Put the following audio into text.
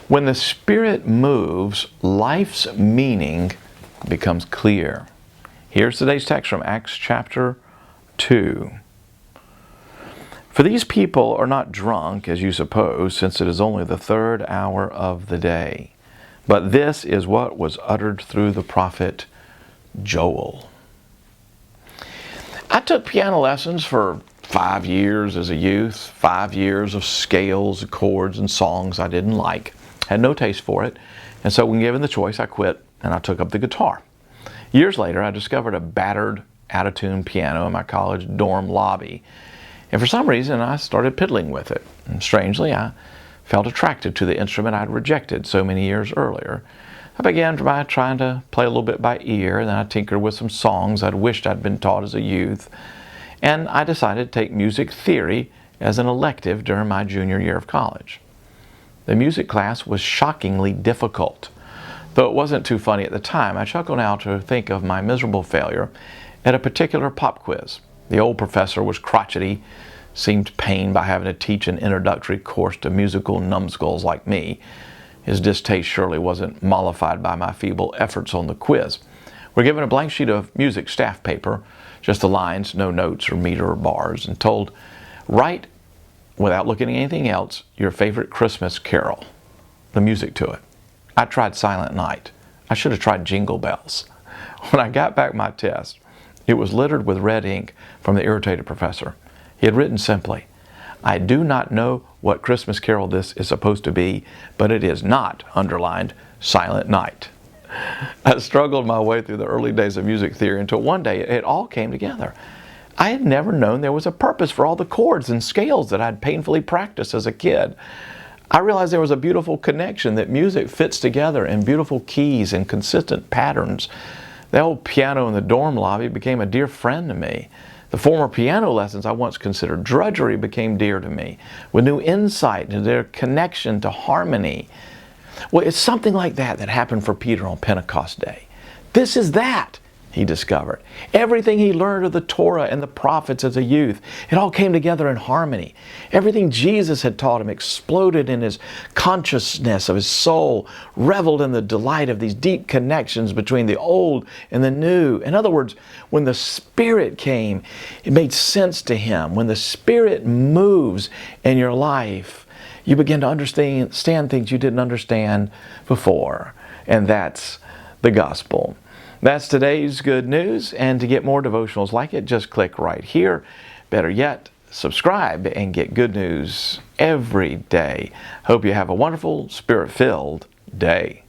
When the Spirit moves, life's meaning becomes clear. Here's today's text from Acts chapter 2. For these people are not drunk, as you suppose, since it is only the third hour of the day. But this is what was uttered through the prophet Joel. I took piano lessons for 5 years as a youth, 5 years of scales, chords, and songs I didn't like. Had no taste for it, and so when given the choice, I quit and I took up the guitar. Years later, I discovered a battered, out-of-tune piano in my college dorm lobby, and for some reason, I started piddling with it. And strangely, I felt attracted to the instrument I'd rejected so many years earlier. I began by trying to play a little bit by ear, and then I tinkered with some songs I'd wished I'd been taught as a youth, and I decided to take music theory as an elective during my junior year of college. The music class was shockingly difficult. Though it wasn't too funny at the time, I chuckle now to think of my miserable failure at a particular pop quiz. The old professor was crotchety, seemed pained by having to teach an introductory course to musical numbskulls like me. His distaste surely wasn't mollified by my feeble efforts on the quiz. We're given a blank sheet of music staff paper, just the lines, no notes or meter or bars, and told, write, without looking at anything else, your favorite Christmas carol, the music to it. I tried Silent Night. I should have tried Jingle Bells. When I got back my test, it was littered with red ink from the irritated professor. He had written simply, I do not know what Christmas carol this is supposed to be, but it is not, underlined, Silent Night. I struggled my way through the early days of music theory until one day it all came together. I had never known there was a purpose for all the chords and scales that I'd painfully practiced as a kid. I realized there was a beautiful connection, that music fits together in beautiful keys and consistent patterns. The old piano in the dorm lobby became a dear friend to me. The former piano lessons I once considered drudgery became dear to me, with new insight into their connection to harmony. Well, it's something like that happened for Peter on Pentecost Day. This is that, he discovered. Everything he learned of the Torah and the prophets as a youth, it all came together in harmony. Everything Jesus had taught him exploded in his consciousness of his soul, reveled in the delight of these deep connections between the old and the new. In other words, when the Spirit came, it made sense to him. When the Spirit moves in your life, you begin to understand things you didn't understand before. And that's the gospel. That's today's good news, and to get more devotionals like it, just click right here. Better yet, subscribe and get good news every day. Hope you have a wonderful, Spirit-filled day.